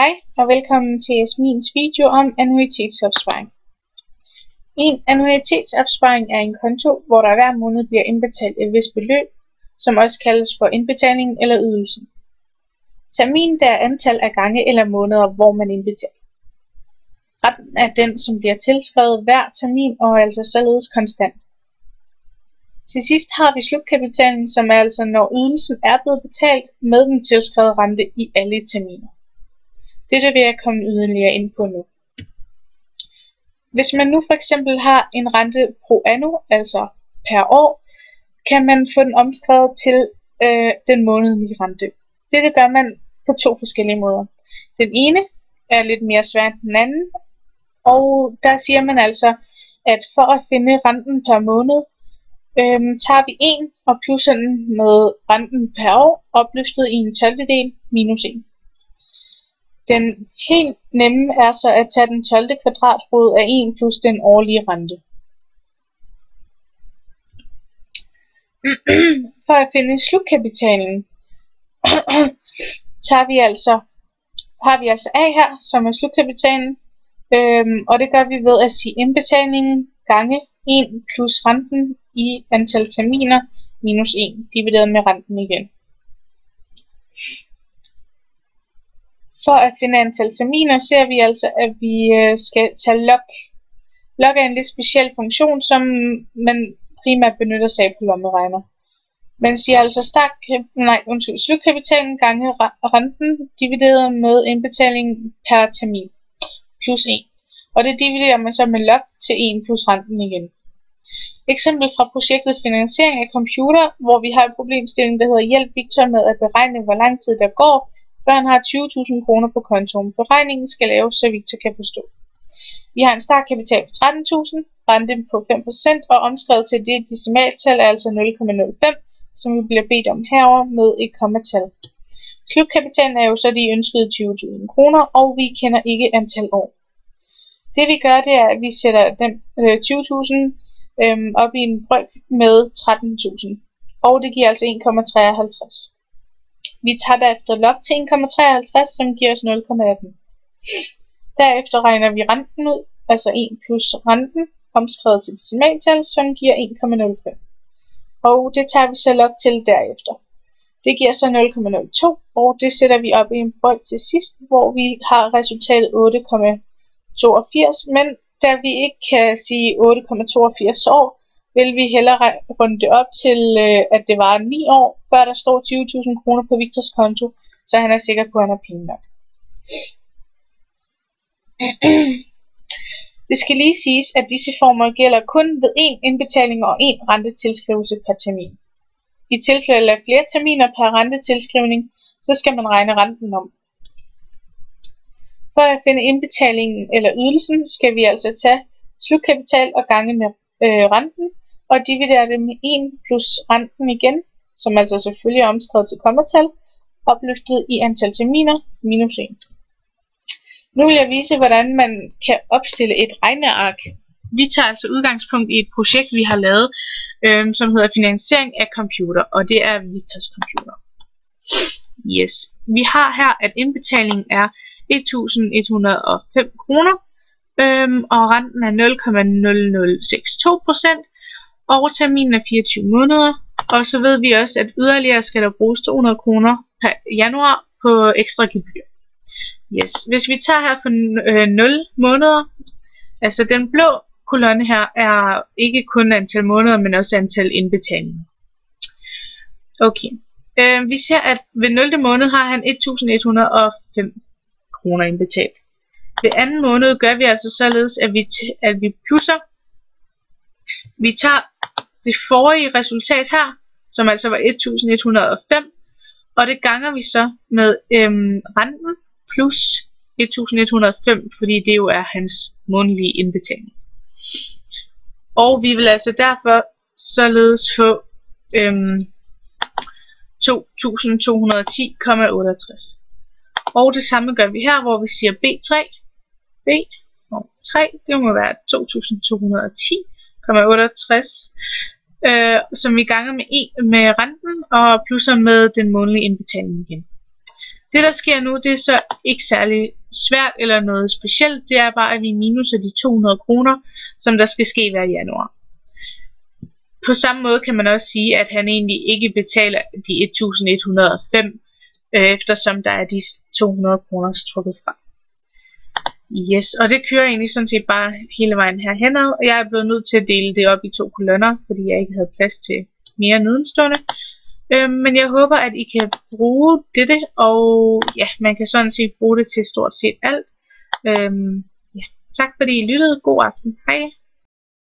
Hej og velkommen til Jasmins video om annuitetsopsparing. En annuitetsopsparing er en konto, hvor der hver måned bliver indbetalt et vist beløb, som også kaldes for indbetalingen eller ydelsen. Termin er antal af gange eller måneder, hvor man indbetaler. Renten er den, som bliver tilskrevet hver termin og er altså således konstant. Til sidst har vi slutkapitalen, som er altså når ydelsen er blevet betalt med den tilskrevede rente i alle terminer. Dette vil jeg komme yderligere ind på nu. Hvis man nu for eksempel har en rente pro anno, altså per år, kan man få den omskrevet til den månedlige rente. Dette gør man på to forskellige måder. Den ene er lidt mere svær end den anden, og der siger man altså, at for at finde renten per måned, tager vi 1 og plusser den med renten per år, opløftet i en 12. minus 1. Den helt nemme er så at tage den 12. kvadratrod af 1 plus den årlige rente. For at finde slutkapitalen, har vi altså A her, som er slutkapitalen, og det gør vi ved at sige indbetalingen gange 1 plus renten i antal terminer minus 1, divideret med renten igen. For at finde antal terminer ser vi altså, at vi skal tage log. Log er en lidt speciel funktion, som man primært benytter sig af på lommeregner. Man siger altså slutkapitalen gange renten divideret med indbetalingen per termin plus 1. Og det dividerer man så med log til 1 plus renten igen. Eksempel fra projektet finansiering af computer, hvor vi har en problemstilling, der hedder hjælp Victor med at beregne, hvor lang tid der går, før han har 20.000 kroner på kontoen. Beregningen skal laves, så Victor kan forstå. Vi har en startkapital på 13.000, rente på 5% og omskrevet til det decimaltal er altså 0,05, som vi bliver bedt om herover med et kommatal. Slutkapitalen er jo så de ønskede 20.000 kroner, og vi kender ikke antal år. Det vi gør, det er, at vi sætter den 20.000 op i en bryg med 13.000, og det giver altså 1,53. Vi tager derefter log til 1,53, som giver os 0,18. Derefter regner vi renten ud, altså 1 plus renten, omskrevet til decimaltal, som giver 1,05. Og det tager vi så log til derefter. Det giver så 0,02, og det sætter vi op i en bryg til sidst, hvor vi har resultatet 8,82, men da vi ikke kan sige 8,82 år, vil vi hellere runde det op til, at det var 9 år, før der står 20.000 kroner på Victors konto, så han er sikker på, at han har penge nok. Det skal lige siges, at disse former gælder kun ved 1 indbetaling og 1 rentetilskrivelse per termin. I tilfælde af flere terminer per rentetilskrivning, så skal man regne renten om. For at finde indbetalingen eller ydelsen, skal vi altså tage slutkapital og gange med renten, og dividere det med 1 plus renten igen, som altså selvfølgelig er omskrevet til kommatal, opløftet i antal terminer minus 1. Nu vil jeg vise, hvordan man kan opstille et regneark. Vi tager altså udgangspunkt i et projekt, vi har lavet, som hedder finansiering af computer, og det er Victors computer. Yes. Vi har her, at indbetalingen er 1.105 kroner, og renten er 0,0062%, og terminen er 24 måneder, og så ved vi også, at yderligere skal der bruges 200 kroner per januar på ekstra gebyr. Yes. Hvis vi tager her på 0 måneder, altså den blå kolonne her er ikke kun antal måneder, men også antal indbetalinger. Okay. Vi ser, at ved 0. måned har han 1.105 kroner indbetalt. Ved anden måned gør vi altså således, at vi plusser. Vi tager det forrige resultat her, som altså var 1.105, og det ganger vi så med renten plus 1.105, fordi det jo er hans månedlige indbetaling. Og vi vil altså derfor således få 2.210,68. Og det samme gør vi her, hvor vi siger B3. B3, det må være 2.210,68, som vi ganger med renten og plusser med den månedlige indbetaling igen. Det der sker nu, det er så ikke særlig svært eller noget specielt. Det er bare, at vi minuser de 200 kroner, som der skal ske hver januar. På samme måde kan man også sige, at han egentlig ikke betaler de 1105, eftersom der er de 200 kroner trukket fra. Yes, og det kører egentlig sådan set bare hele vejen herhenad, og jeg er blevet nødt til at dele det op i 2 kolonner, fordi jeg ikke havde plads til mere nedenstående. Men jeg håber, at I kan bruge dette, og ja, man kan sådan set bruge det til stort set alt. Ja, tak fordi I lyttede. God aften. Hej.